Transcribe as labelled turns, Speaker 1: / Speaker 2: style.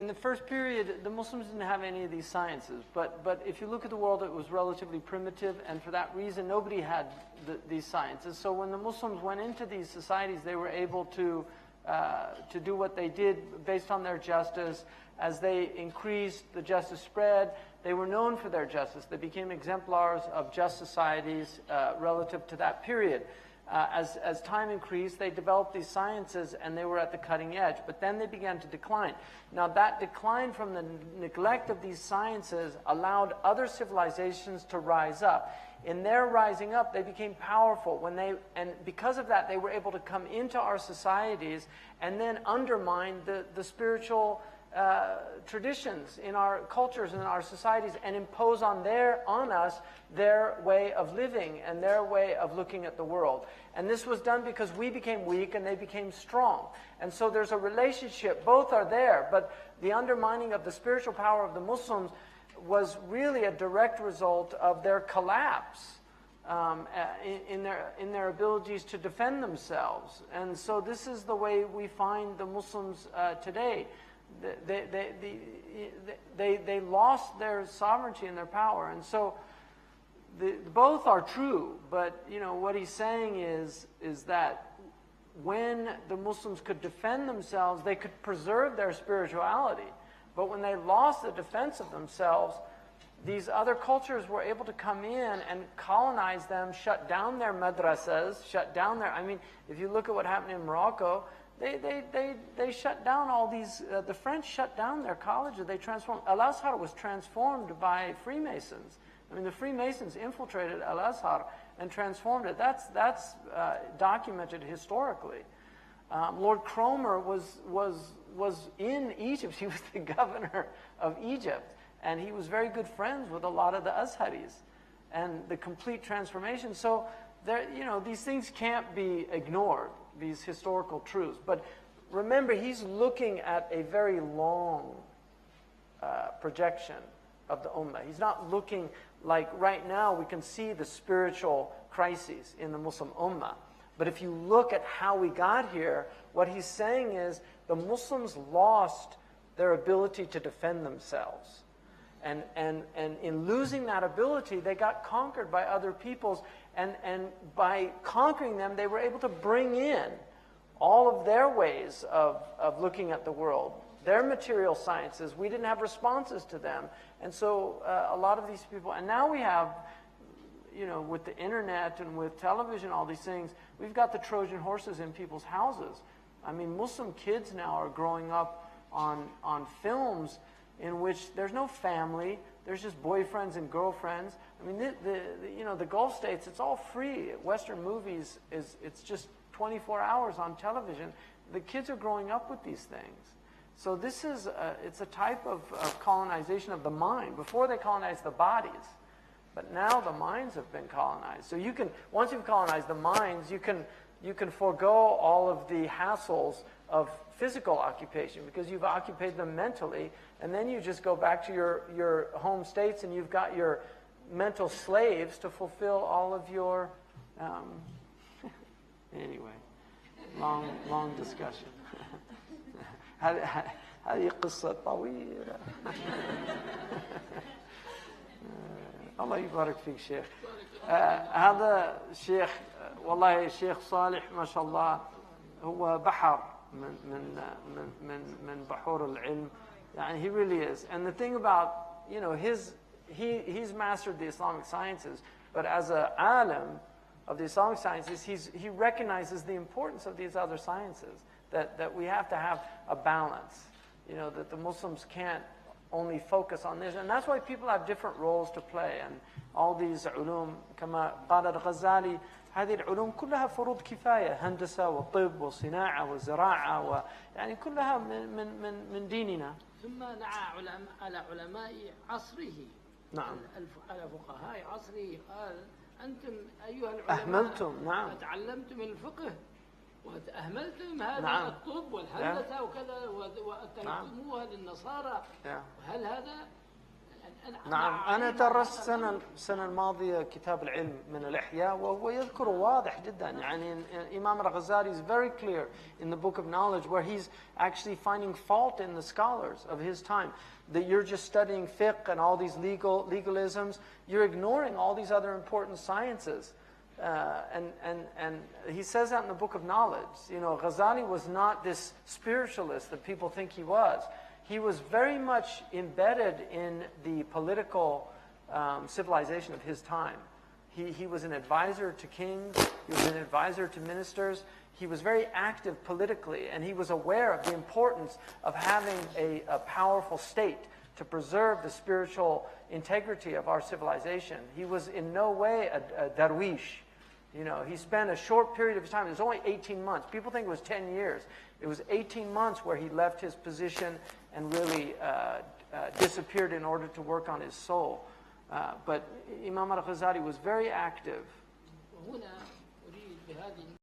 Speaker 1: In the first period, the Muslims didn't have any of these sciences, but if you look at the world, it was relatively primitive, and for that reason, nobody had these sciences. So when the Muslims went into these societies, they were able to do what they did based on their justice. As they increased, the justice spread. They were known for their justice. They became exemplars of just societies relative to that period. As time increased, they developed these sciences and they were at the cutting edge. But then they began to decline. Now that decline from the neglect of these sciences allowed other civilizations to rise up. In their rising up, they became powerful. And because of that, they were able to come into our societies and then undermine the spiritual traditions in our cultures and in our societies and impose on us their way of living and their way of looking at the world. And this was done because we became weak and they became strong. And so there's a relationship. Both are there, but the undermining of the spiritual power of the Muslims was really a direct result of their collapse in their abilities to defend themselves. And so this is the way we find the Muslims today. They lost their sovereignty and their power, and so both are true. But what he's saying is that when the Muslims could defend themselves, they could preserve their spirituality. But when they lost the defense of themselves, these other cultures were able to come in and colonize them, shut down their madrasas, shut down their. I mean, if you look at what happened in Morocco. They shut down all these, the French shut down their colleges. They transformed, Al-Azhar was transformed by Freemasons. I mean, the Freemasons infiltrated Al-Azhar and transformed it. That's documented historically. Lord Cromer was in Egypt. He was the governor of Egypt. And he was very good friends with a lot of the Azharis. And the complete transformation. So, these things can't be ignored. These historical truths. But remember, he's looking at a very long projection of the Ummah. He's not looking like right now we can see the spiritual crises in the Muslim Ummah. But if you look at how we got here, what he's saying is the Muslims lost their ability to defend themselves. And in losing that ability, they got conquered by other peoples. And by conquering them, they were able to bring in all of their ways of looking at the world, their material sciences. We didn't have responses to them. And so a lot of these people, and now we have, with the internet and with television, all these things, we've got the Trojan horses in people's houses. I mean, Muslim kids now are growing up on films in which there's no family. There's just boyfriends and girlfriends. I mean, the Gulf states, it's all free. Western movies, it's just 24 hours on television. The kids are growing up with these things. So this is, it's a type of colonization of the mind. Before they colonized the bodies, but now the minds have been colonized. So you can, once you've colonized the minds, you can forego all of the hassles of physical occupation because you've occupied them mentally, and then you just go back to your home states and you've got your mental slaves to fulfill all of your anyway, long discussion. هذه قصة طويلة. الله يبارك فيك شيخ. هذا الشيخ والله الشيخ صالح ما شاء الله هو بحر من بحور العلم. يعني he really is. And the thing about, he's mastered the Islamic sciences, but as a alim of the Islamic sciences, he recognizes the importance of these other sciences, that we have to have a balance, that the Muslims can't only focus on this. And that's why people have different roles to play. And all these علوم كما قال الغزالي هذه العلوم كلها فروض كفاية هندسة وطب وصناعة وزراعة يعني كلها من ديننا.
Speaker 2: ثم نعى على علماء عصره.
Speaker 1: نعم.
Speaker 2: على فقهاء عصره قال أنتم أيها العلماء
Speaker 1: أهملتم. نعم.
Speaker 2: تعلمتم الفقه وأهملتم هذا
Speaker 1: نعم.
Speaker 2: الطب والهندسة وكذا وتركتموها للنصارى. هل هذا
Speaker 1: نعم أنا درست السنة الماضية كتاب العلم من الإحياء وهو يذكر واضح جدا يعني Imam al-Ghazali is very clear in the book of knowledge where he's actually finding fault in the scholars of his time that you're just studying fiqh and all these legalisms, you're ignoring all these other important sciences. And he says that in the book of knowledge. You know, Ghazali was not this spiritualist that people think he was. He was very much embedded in the political civilization of his time. He was an advisor to kings, he was an advisor to ministers, he was very active politically, and he was aware of the importance of having a powerful state to preserve the spiritual integrity of our civilization. He was in no way a darwish. You know, he spent a short period of his time, it was only 18 months. People think it was 10 years. It was 18 months where he left his position and really disappeared in order to work on his soul. But Imam al-Ghazali was very active.